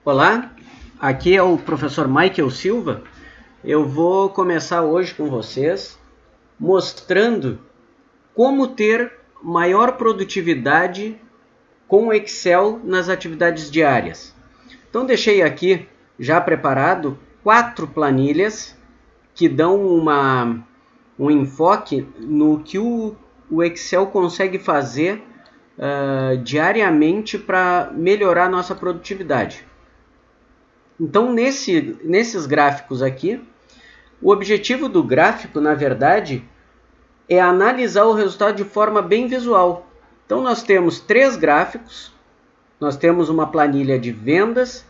Olá, aqui é o professor Michael Silva. Eu vou começar hoje com vocês mostrando como ter maior produtividade com o Excel nas atividades diárias. Então deixei aqui já preparado 4 planilhas que dão um enfoque no que o Excel consegue fazer diariamente para melhorar a nossa produtividade. Então, nesses gráficos aqui, o objetivo do gráfico, na verdade, é analisar o resultado de forma bem visual. Então, nós temos 3 gráficos, nós temos uma planilha de vendas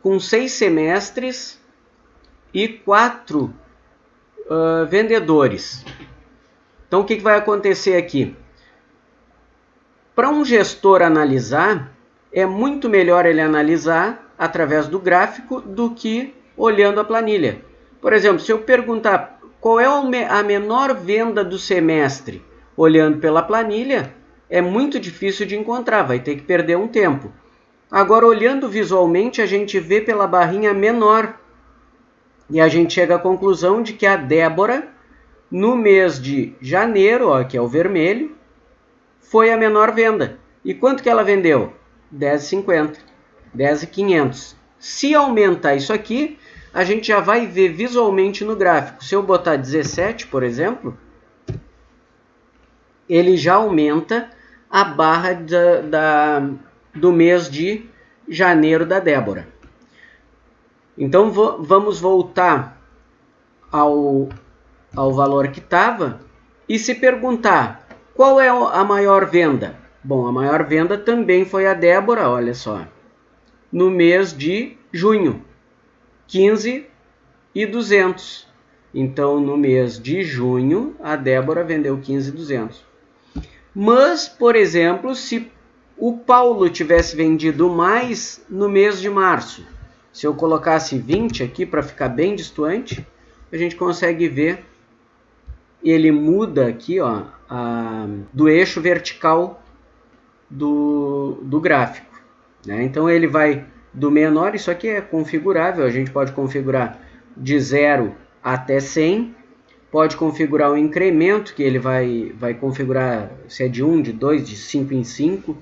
com 6 semestres e 4 vendedores. Então, o que vai acontecer aqui? Para um gestor analisar, é muito melhor ele analisar através do gráfico do que olhando a planilha. Por exemplo, se eu perguntar qual é a menor venda do semestre olhando pela planilha, é muito difícil de encontrar, vai ter que perder um tempo. Agora, olhando visualmente, a gente vê pela barrinha menor e a gente chega à conclusão de que a Débora, no mês de janeiro, ó, que é o vermelho, foi a menor venda. E quanto que ela vendeu? R$10,50, R$10,500. Se aumentar isso aqui, a gente já vai ver visualmente no gráfico. Se eu botar 17, por exemplo, ele já aumenta a barra do mês de janeiro da Débora. Então, vamos voltar ao valor que estava e se perguntar qual é a maior venda. Bom, a maior venda também foi a Débora, olha só, no mês de junho, 15.200. Então, no mês de junho, a Débora vendeu 15.200. Mas, por exemplo, se o Paulo tivesse vendido mais no mês de março, se eu colocasse 20 aqui para ficar bem distante, a gente consegue ver, ele muda aqui, ó, do eixo vertical do gráfico, né? Então ele vai do menor, isso aqui é configurável, a gente pode configurar de 0 até 100, pode configurar o incremento, que ele vai configurar se é de 1, de 2, de 5 em 5.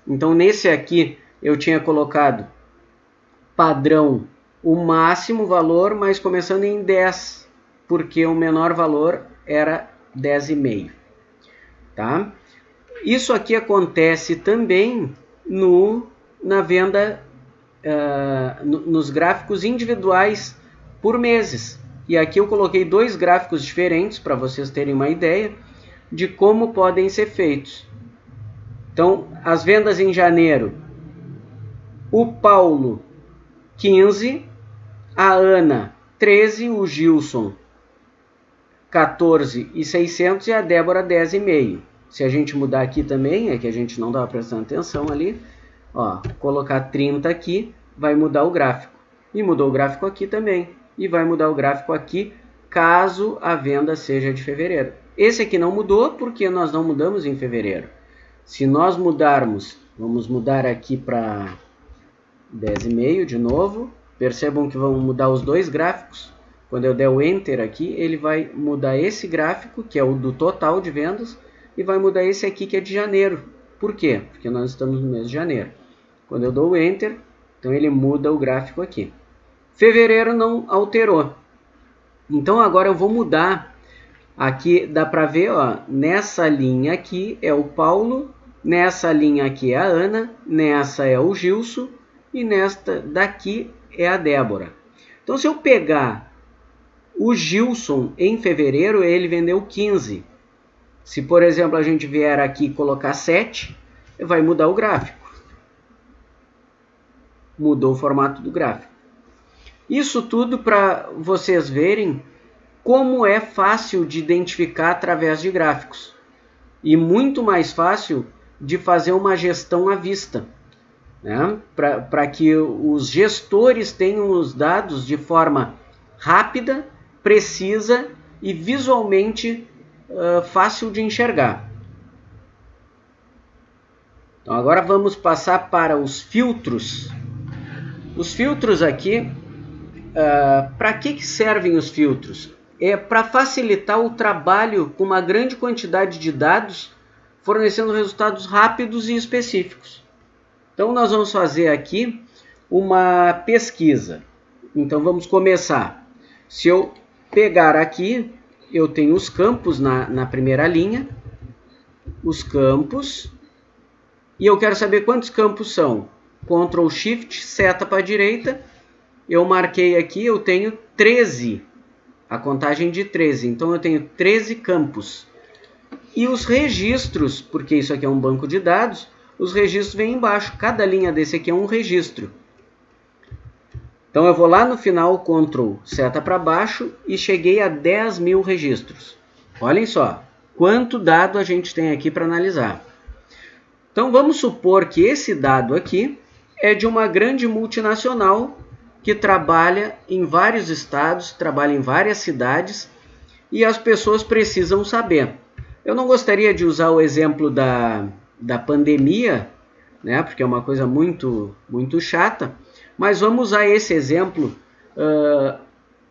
Então nesse aqui eu tinha colocado padrão o máximo valor, mas começando em 10, porque o menor valor era 10,5, tá? Isso aqui acontece também na venda, nos gráficos individuais por meses. E aqui eu coloquei 2 gráficos diferentes para vocês terem uma ideia de como podem ser feitos. Então, as vendas em janeiro, o Paulo 15, a Ana 13, o Gilson 14.600 e a Débora 10,5. Se a gente mudar aqui também, é que a gente não estava prestando atenção ali, ó, colocar 30 aqui, vai mudar o gráfico. E mudou o gráfico aqui também. E vai mudar o gráfico aqui, caso a venda seja de fevereiro. Esse aqui não mudou, porque nós não mudamos em fevereiro. Se nós mudarmos, vamos mudar aqui para 10,5 de novo. Percebam que vão mudar os 2 gráficos. Quando eu der o Enter aqui, ele vai mudar esse gráfico, que é o do total de vendas, e vai mudar esse aqui, que é de janeiro. Por quê? Porque nós estamos no mês de janeiro. Quando eu dou o Enter, então ele muda o gráfico aqui. Fevereiro não alterou. Então agora eu vou mudar. Aqui dá para ver, ó, nessa linha aqui é o Paulo, nessa linha aqui é a Ana, nessa é o Gilson e nesta daqui é a Débora. Então se eu pegar o Gilson em fevereiro, ele vendeu 15. Se, por exemplo, a gente vier aqui e colocar 7, vai mudar o gráfico. Mudou o formato do gráfico. Isso tudo para vocês verem como é fácil de identificar através de gráficos. E muito mais fácil de fazer uma gestão à vista, né? Para que os gestores tenham os dados de forma rápida, precisa e visualmente fácil de enxergar. Então agora vamos passar para os filtros Os filtros aqui, para que servem os filtros? É para facilitar o trabalho com uma grande quantidade de dados, fornecendo resultados rápidos e específicos. Então nós vamos fazer aqui uma pesquisa. Então vamos começar. Se eu pegar aqui, eu tenho os campos na primeira linha, os campos, e eu quero saber quantos campos são. Ctrl Shift, seta para a direita, eu marquei aqui, eu tenho 13, a contagem de 13, então eu tenho 13 campos. E os registros, porque isso aqui é um banco de dados, os registros vêm embaixo, cada linha desse aqui é um registro. Então eu vou lá no final, Ctrl, seta para baixo e cheguei a 10.000 registros. Olhem só, quanto dado a gente tem aqui para analisar. Então vamos supor que esse dado aqui é de uma grande multinacional que trabalha em vários estados, trabalha em várias cidades e as pessoas precisam saber. Eu não gostaria de usar o exemplo da pandemia, né, porque é uma coisa muito chata, mas vamos usar esse exemplo,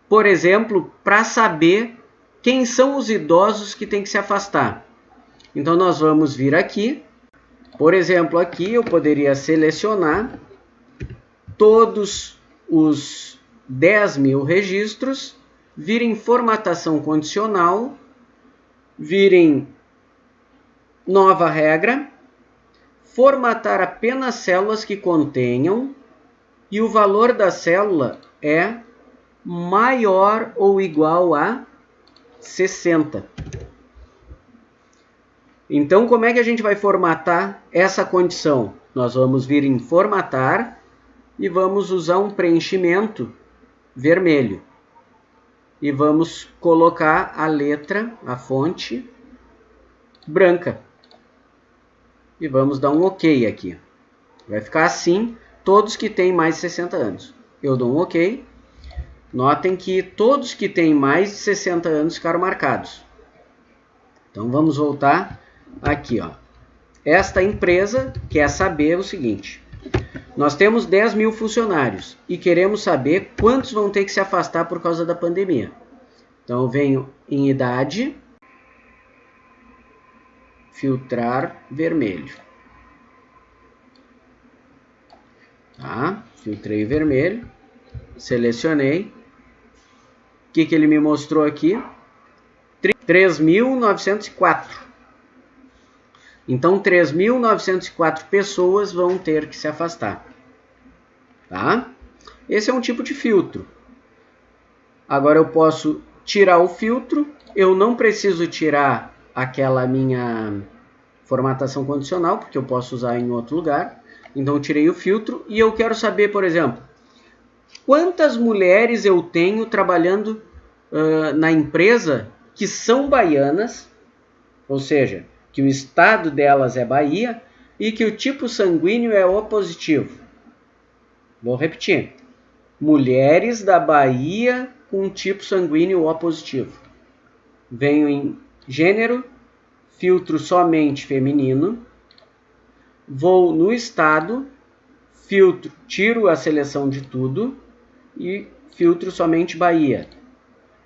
por exemplo, para saber quem são os idosos que têm que se afastar. Então nós vamos vir aqui, por exemplo, aqui eu poderia selecionar todos os 10.000 registros, vir em formatação condicional, vir em nova regra, formatar apenas células que contenham e o valor da célula é maior ou igual a 60. Então, como é que a gente vai formatar essa condição? Nós vamos vir em formatar e vamos usar um preenchimento vermelho. E vamos colocar a letra, a fonte, branca. E vamos dar um OK aqui. Vai ficar assim, todos que têm mais de 60 anos. Eu dou um OK. Notem que todos que têm mais de 60 anos ficaram marcados. Então vamos voltar aqui, ó. Esta empresa quer saber o seguinte: nós temos 10.000 funcionários e queremos saber quantos vão ter que se afastar por causa da pandemia. Então eu venho em idade, filtrar vermelho. Tá? Filtrei vermelho, selecionei. O que ele me mostrou aqui? 3.904. Então 3.904 pessoas vão ter que se afastar. Tá? Esse é um tipo de filtro. Agora eu posso tirar o filtro. Eu não preciso tirar aquela minha formatação condicional, porque eu posso usar em outro lugar. Então eu tirei o filtro e eu quero saber, por exemplo, quantas mulheres eu tenho trabalhando na empresa que são baianas, ou seja, que o estado delas é Bahia e que o tipo sanguíneo é O positivo. Vou repetir. Mulheres da Bahia com tipo sanguíneo O positivo. Venho em gênero, filtro somente feminino. Vou no estado, filtro, tiro a seleção de tudo e filtro somente Bahia.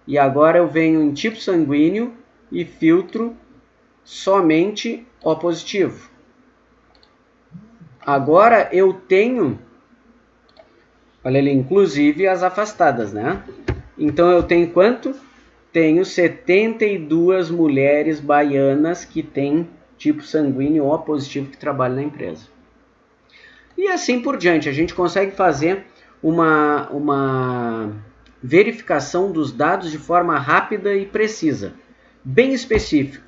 E agora eu venho em tipo sanguíneo e filtro somente O positivo. Agora eu tenho, olha ali, inclusive as afastadas, né? Então eu tenho quanto? Tenho 72 mulheres baianas que têm tipo sanguíneo O positivo que trabalham na empresa. E assim por diante, a gente consegue fazer uma verificação dos dados de forma rápida e precisa, bem específico.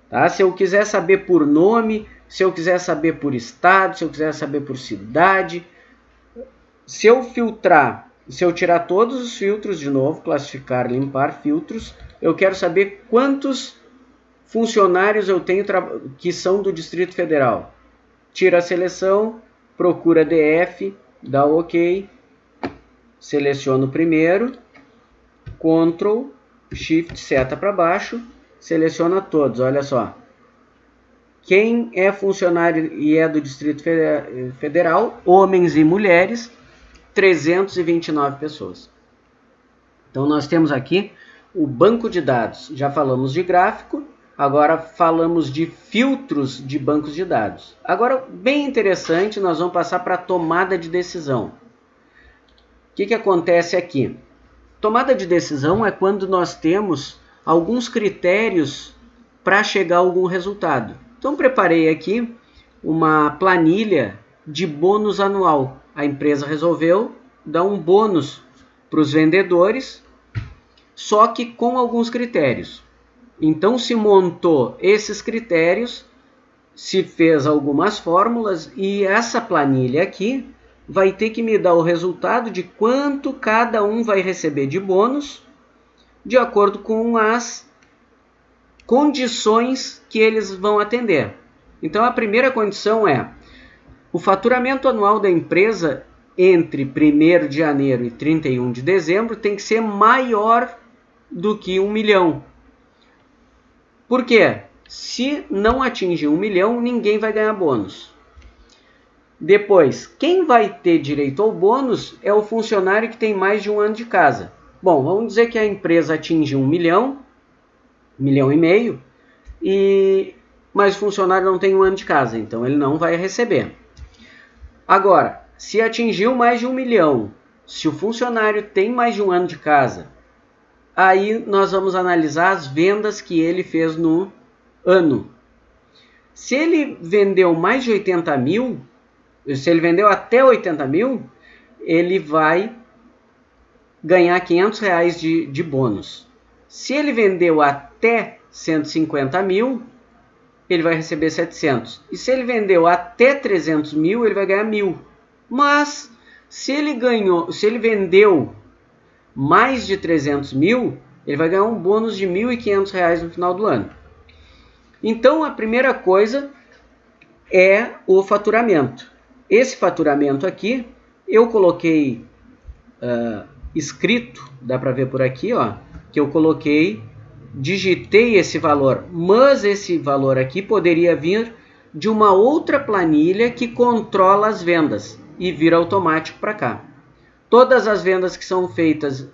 Tá? Se eu quiser saber por nome, se eu quiser saber por estado, se eu quiser saber por cidade, se eu filtrar, se eu tirar todos os filtros de novo, classificar, limpar filtros, eu quero saber quantos funcionários eu tenho que são do Distrito Federal. Tira a seleção, procura DF, dá OK, seleciono o primeiro, Ctrl, Shift, seta para baixo, seleciona todos, olha só. Quem é funcionário e é do Distrito Federal, homens e mulheres, 329 pessoas. Então nós temos aqui o banco de dados. Já falamos de gráfico, agora falamos de filtros de bancos de dados. Agora, bem interessante, nós vamos passar para a tomada de decisão. O que acontece aqui? Tomada de decisão é quando nós temos alguns critérios para chegar a algum resultado. Então preparei aqui uma planilha de bônus anual. A empresa resolveu dar um bônus para os vendedores, só que com alguns critérios. Então se montou esses critérios, se fez algumas fórmulas e essa planilha aqui vai ter que me dar o resultado de quanto cada um vai receber de bônus de acordo com as condições que eles vão atender. Então a primeira condição é o faturamento anual da empresa entre 1º de janeiro e 31 de dezembro tem que ser maior do que 1 milhão. Por quê? Se não atingir 1 milhão, ninguém vai ganhar bônus. Depois, quem vai ter direito ao bônus é o funcionário que tem mais de 1 ano de casa. Bom, vamos dizer que a empresa atinge 1 milhão, 1,5 milhão, mas o funcionário não tem 1 ano de casa, então ele não vai receber. Agora, se atingiu mais de 1 milhão, se o funcionário tem mais de 1 ano de casa, aí nós vamos analisar as vendas que ele fez no ano. Se ele vendeu mais de 80 mil, se ele vendeu até 80 mil, ele vai ganhar R$500 de bônus. Se ele vendeu até 150 mil, ele vai receber 700. E se ele vendeu até 300 mil, ele vai ganhar 1.000. Mas se ele vendeu mais de 300 mil, ele vai ganhar um bônus de R$1.500 no final do ano. Então a primeira coisa é o faturamento. Esse faturamento aqui eu coloquei escrito, dá para ver por aqui, ó, que eu digitei esse valor, mas esse valor aqui poderia vir de uma outra planilha que controla as vendas e vir automático para cá. Todas as vendas que são feitas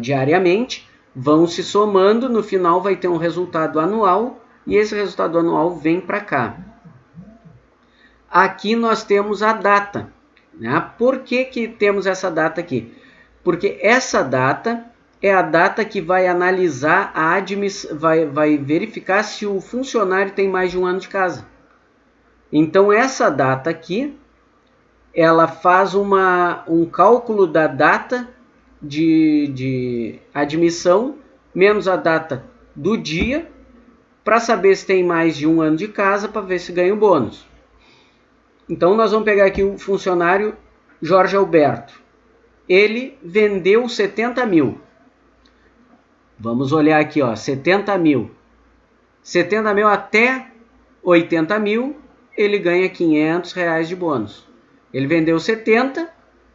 diariamente vão se somando, no final vai ter um resultado anual e esse resultado anual vem para cá. Aqui nós temos a data, né? Por que temos essa data aqui? Porque essa data é a data que vai analisar vai verificar se o funcionário tem mais de 1 ano de casa. Então essa data aqui, ela faz um cálculo da data de admissão menos a data do dia para saber se tem mais de 1 ano de casa, para ver se ganha o bônus. Então nós vamos pegar aqui o funcionário Jorge Alberto. Ele vendeu 70 mil. Vamos olhar aqui, ó, 70 mil. 70 mil até 80 mil, ele ganha R$500 de bônus. Ele vendeu 70,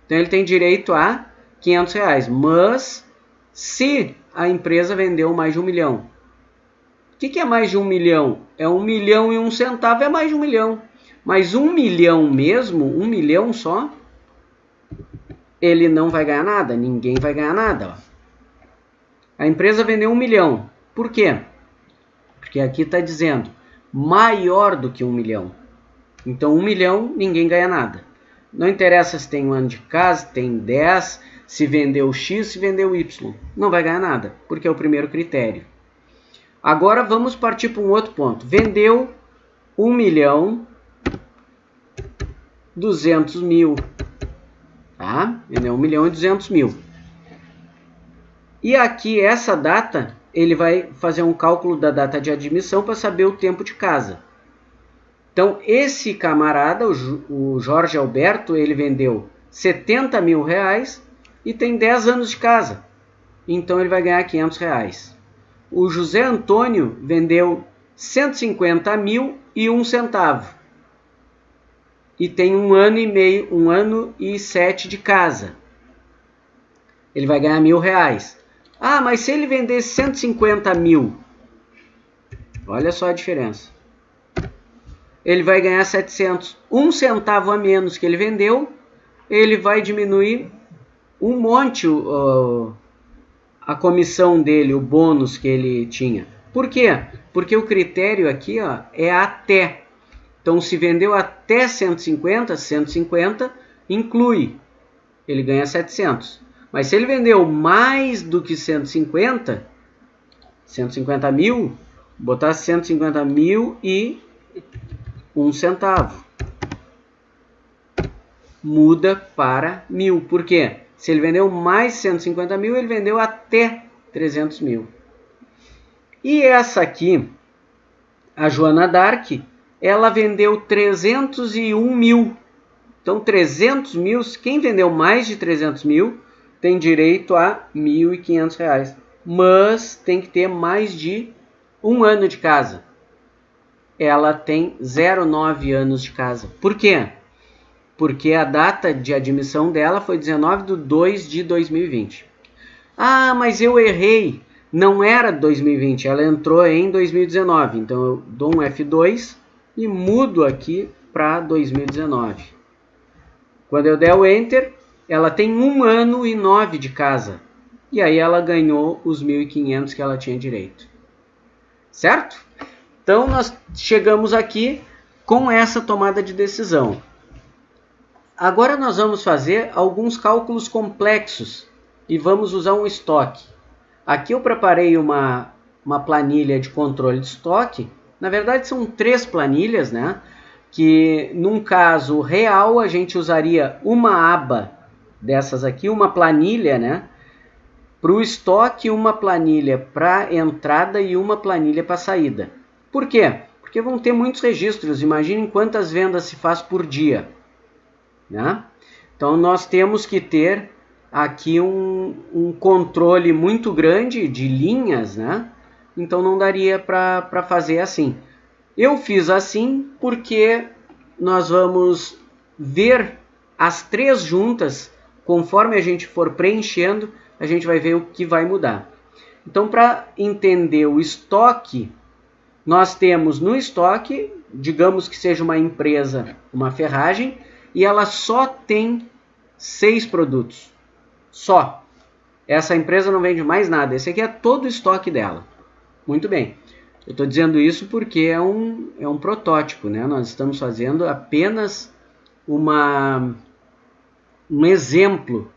então ele tem direito a R$500. Mas se a empresa vendeu mais de 1 milhão. O que é mais de 1 milhão? É 1 milhão e 1 centavo, é mais de 1 milhão. Mas 1 milhão mesmo, 1 milhão só, ele não vai ganhar nada, ninguém vai ganhar nada. Ó. A empresa vendeu 1 milhão. Por quê? Porque aqui está dizendo maior do que 1 milhão. Então 1 milhão, ninguém ganha nada. Não interessa se tem 1 ano de casa, tem 10, se vendeu X, se vendeu Y. Não vai ganhar nada, porque é o primeiro critério. Agora vamos partir para um outro ponto. Vendeu 1 milhão 200 mil. Tá? Vendeu 1 milhão e 200 mil. E aqui, essa data, ele vai fazer um cálculo da data de admissão para saber o tempo de casa. Então, esse camarada, o Jorge Alberto, ele vendeu 70 mil reais e tem 10 anos de casa. Então, ele vai ganhar R$500. O José Antônio vendeu 150 mil e 1 centavo. E tem 1 ano e meio, 1 ano e 7 de casa. Ele vai ganhar R$1.000. Ah, mas se ele vender 150 mil, olha só a diferença. Ele vai ganhar 700. 1 centavo a menos que ele vendeu, ele vai diminuir um monte a comissão dele, o bônus que ele tinha. Por quê? Porque o critério aqui, ó, é até. Então, se vendeu até 150, 150 inclui, ele ganha 700. Mas se ele vendeu mais do que 150 mil, botar 150 mil e 1 centavo. Muda para 1000. Por quê? Se ele vendeu mais 150 mil, ele vendeu até 300 mil. E essa aqui, a Joana Dark, ela vendeu 301 mil. Então, 300 mil, quem vendeu mais de 300 mil, tem direito a R$ 1.500. Mas tem que ter mais de 1 ano de casa. Ela tem 0,9 anos de casa. Por quê? Porque a data de admissão dela foi 19/2/2020. Ah, mas eu errei. Não era 2020, ela entrou em 2019. Então eu dou um F2 e mudo aqui para 2019. Quando eu der o Enter, ela tem 1 ano e 9 de casa. E aí ela ganhou os 1.500 que ela tinha direito. Certo? Então nós chegamos aqui com essa tomada de decisão. Agora nós vamos fazer alguns cálculos complexos e vamos usar um estoque. Aqui eu preparei uma planilha de controle de estoque. Na verdade são 3 planilhas, né? Que num caso real a gente usaria uma aba dessas aqui, uma planilha, né? Para o estoque, uma planilha para entrada e uma planilha para saída. Por quê? Porque vão ter muitos registros. Imaginem quantas vendas se faz por dia. Né? Então nós temos que ter aqui um controle muito grande de linhas, né? Então não daria para fazer assim. Eu fiz assim porque nós vamos ver as 3 juntas, conforme a gente for preenchendo, a gente vai ver o que vai mudar. Então, para entender o estoque, nós temos no estoque, digamos que seja uma empresa, uma ferragem, e ela só tem 6 produtos. Só. Essa empresa não vende mais nada. Esse aqui é todo o estoque dela. Muito bem. Eu estou dizendo isso porque é um protótipo, né? Nós estamos fazendo apenas um exemplo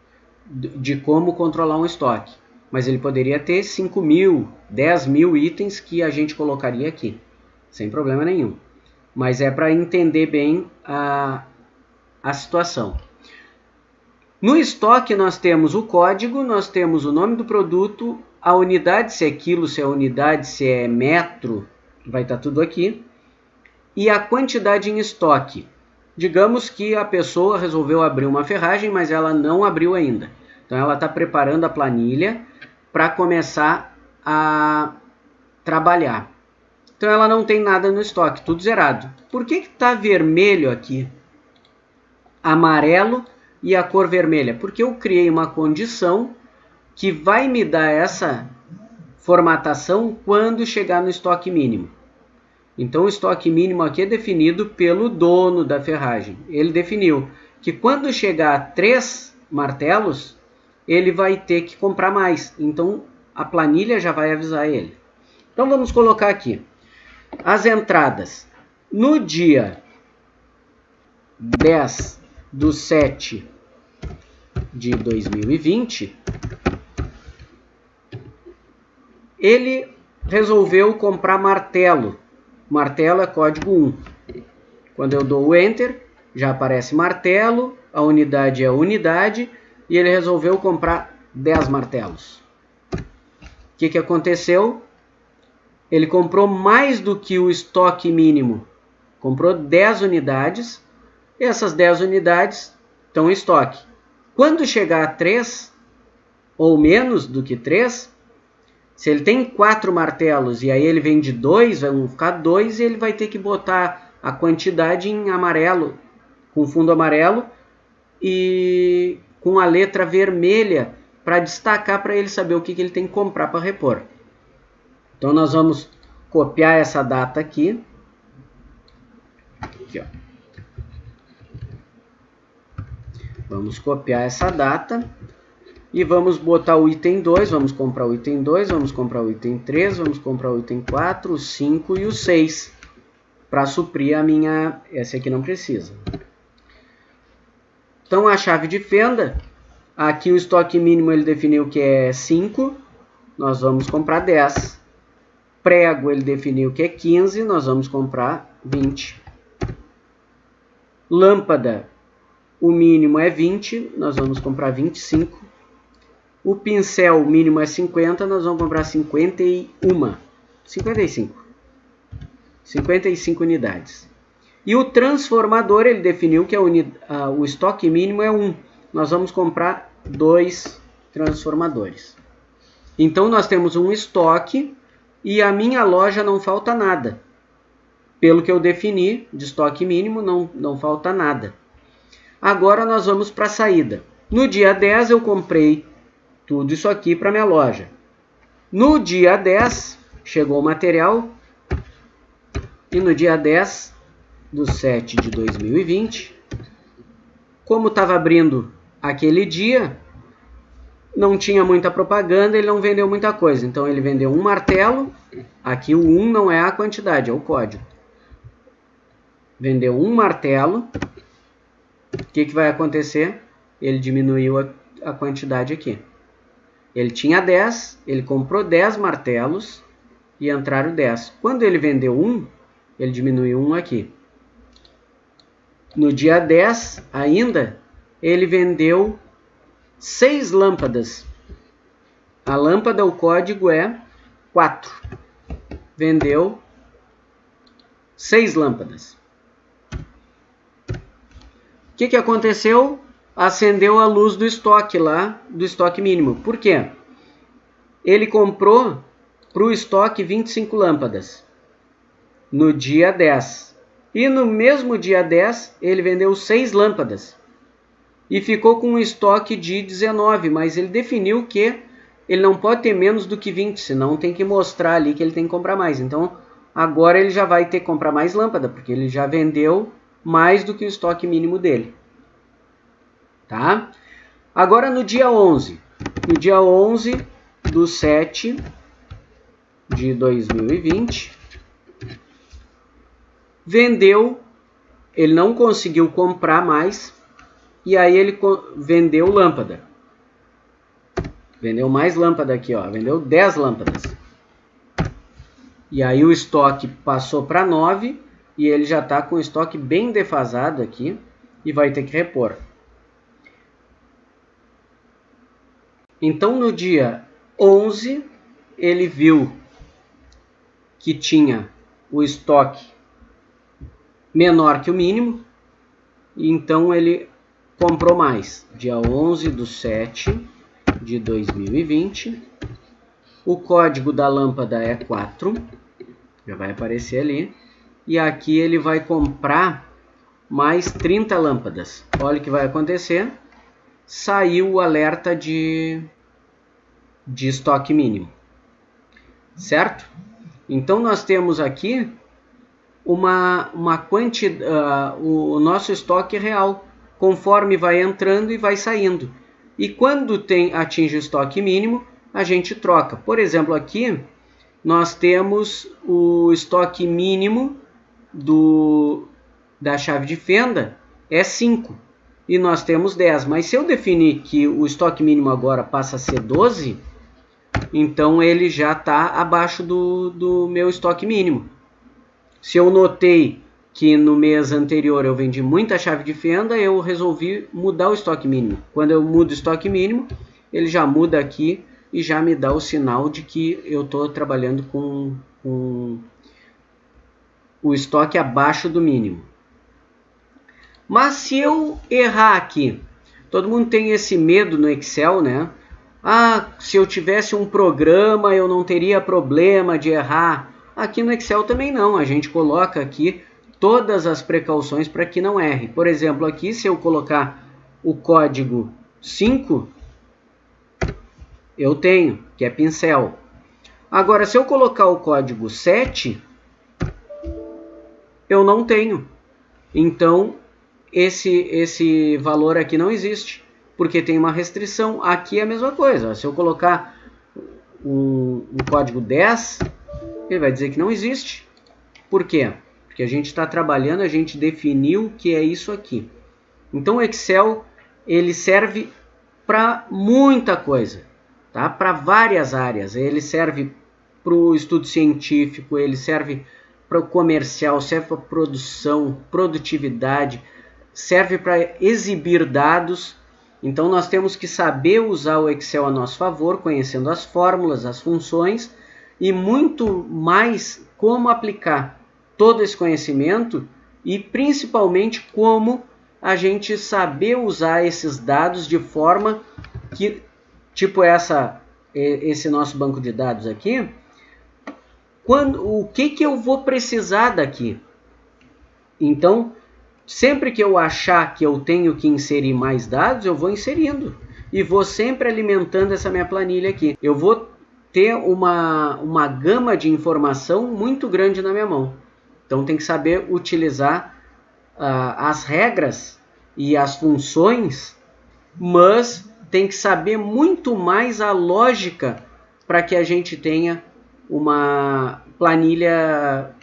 de como controlar um estoque. Mas ele poderia ter 5.000, 10.000 itens que a gente colocaria aqui. Sem problema nenhum. Mas é para entender bem a situação. No estoque nós temos o código, nós temos o nome do produto, a unidade, se é quilo, se é unidade, se é metro, vai estar tudo aqui. E a quantidade em estoque. Digamos que a pessoa resolveu abrir uma ferragem, mas ela não abriu ainda. Então ela está preparando a planilha para começar a trabalhar. Então ela não tem nada no estoque, tudo zerado. Por que está vermelho aqui? Amarelo e a cor vermelha? Porque eu criei uma condição que vai me dar essa formatação quando chegar no estoque mínimo. Então o estoque mínimo aqui é definido pelo dono da ferragem. Ele definiu que quando chegar a 3 martelos, ele vai ter que comprar mais. Então a planilha já vai avisar ele. Então vamos colocar aqui as entradas. No dia 10/7/2020, ele resolveu comprar martelo. Martelo é código 1. Quando eu dou o Enter, já aparece martelo, a unidade é unidade, e ele resolveu comprar 10 martelos. O que aconteceu? Ele comprou mais do que o estoque mínimo. Comprou 10 unidades, e essas 10 unidades estão em estoque. Quando chegar a 3, ou menos do que 3, se ele tem 4 martelos e aí ele vende 2, vai ficar 2 e ele vai ter que botar a quantidade em amarelo, com fundo amarelo e com a letra vermelha para destacar para ele saber o que ele tem que comprar para repor. Então nós vamos copiar essa data aqui. Aqui, ó. Vamos copiar essa data e vamos botar o item 2, vamos comprar o item 2, vamos comprar o item 3, vamos comprar o item 4, o 5 e o 6, para suprir a minha... Essa aqui não precisa. Então, a chave de fenda, aqui o estoque mínimo ele definiu que é 5, nós vamos comprar 10. Prego ele definiu que é 15, nós vamos comprar 20. Lâmpada, o mínimo é 20, nós vamos comprar 25. O pincel, o mínimo é 50, nós vamos comprar 55 unidades. E o transformador, ele definiu que o estoque mínimo é 1. Nós vamos comprar 2 transformadores. Então, nós temos um estoque e a minha loja não falta nada. Pelo que eu defini de estoque mínimo, não falta nada. Agora nós vamos para a saída. No dia 10 eu comprei tudo isso aqui para minha loja. No dia 10 chegou o material e no dia 10 do 7 de 2020, como estava abrindo aquele dia, não tinha muita propaganda, ele não vendeu muita coisa. Então ele vendeu um martelo, aqui o 1 não é a quantidade, é o código. Vendeu um martelo, o que vai acontecer? Ele diminuiu a quantidade aqui. Ele tinha 10, ele comprou 10 martelos e entraram 10. Quando ele vendeu um, ele diminuiu um aqui. No dia 10 ainda, ele vendeu 6 lâmpadas. A lâmpada, o código é 4. Vendeu 6 lâmpadas. O que aconteceu? Acendeu a luz do estoque lá, do estoque mínimo. Por quê? Ele comprou para o estoque 25 lâmpadas no dia 10. E no mesmo dia 10, ele vendeu 6 lâmpadas. E ficou com um estoque de 19, mas ele definiu que ele não pode ter menos do que 20, senão tem que mostrar ali que ele tem que comprar mais. Então, agora ele já vai ter que comprar mais lâmpada, porque ele já vendeu mais do que o estoque mínimo dele. Tá? Agora no dia 11. No dia 11 do 7 de 2020, vendeu, ele não conseguiu comprar mais, e aí ele vendeu lâmpada. Vendeu mais lâmpada aqui, ó. Vendeu 10 lâmpadas. E aí o estoque passou para 9 e ele já está com o estoque bem defasado aqui e vai ter que repor. Então no dia 11 ele viu que tinha o estoque menor que o mínimo, e então ele comprou mais. Dia 11 do 7 de 2020, o código da lâmpada é 4, já vai aparecer ali, e aqui ele vai comprar mais 30 lâmpadas. Olha o que vai acontecer, saiu o alerta de estoque mínimo, certo? Então nós temos aqui uma quantidade, o nosso estoque real, conforme vai entrando e vai saindo. E quando atinge o estoque mínimo, a gente troca. Por exemplo, aqui nós temos o estoque mínimo da chave de fenda é 5 e nós temos 10. Mas se eu definir que o estoque mínimo agora passa a ser 12, então ele já está abaixo do meu estoque mínimo. Se eu notei que no mês anterior eu vendi muita chave de fenda, eu resolvi mudar o estoque mínimo. Quando eu mudo o estoque mínimo, ele já muda aqui e já me dá o sinal de que eu estou trabalhando com o estoque abaixo do mínimo. Mas se eu errar aqui, todo mundo tem esse medo no Excel, né? Ah, se eu tivesse um programa eu não teria problema de errar. Aqui no Excel também não, a gente coloca aqui todas as precauções para que não erre. Por exemplo, aqui se eu colocar o código 5, eu tenho, que é pincel. Agora, se eu colocar o código 7, eu não tenho. Então, esse valor aqui não existe, porque tem uma restrição. Aqui é a mesma coisa. Se eu colocar um código 10, ele vai dizer que não existe. Por quê? Porque a gente está trabalhando, a gente definiu que é isso aqui. Então o Excel ele serve para muita coisa, tá? Para várias áreas. Ele serve para o estudo científico, ele serve para o comercial, serve para produção, produtividade, serve para exibir dados. Então nós temos que saber usar o Excel a nosso favor, conhecendo as fórmulas, as funções e muito mais como aplicar todo esse conhecimento e principalmente como a gente saber usar esses dados de forma que, tipo esse nosso banco de dados aqui, o que eu vou precisar daqui? Então, sempre que eu achar que eu tenho que inserir mais dados, eu vou inserindo. E vou sempre alimentando essa minha planilha aqui. Eu vou ter uma gama de informação muito grande na minha mão. Então, tem que saber utilizar as regras e as funções, mas tem que saber muito mais a lógica para que a gente tenha uma planilha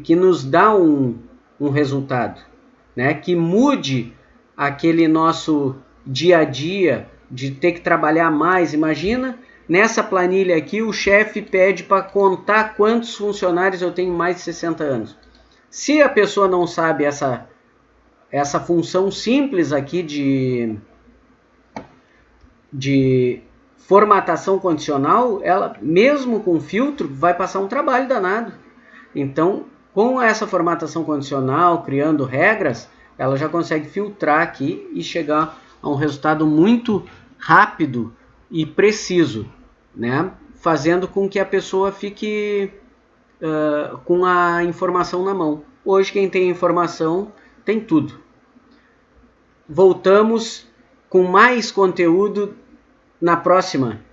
que nos dá um resultado, né? Que mude aquele nosso dia a dia de ter que trabalhar mais. Imagina, nessa planilha aqui o chefe pede para contar quantos funcionários eu tenho mais de 60 anos. Se a pessoa não sabe essa função simples aqui de formatação condicional, ela mesmo com filtro vai passar um trabalho danado. Então, com essa formatação condicional, criando regras, ela já consegue filtrar aqui e chegar a um resultado muito rápido e preciso, né? Fazendo com que a pessoa fique com a informação na mão. Hoje quem tem informação tem tudo. Voltamos com mais conteúdo na próxima.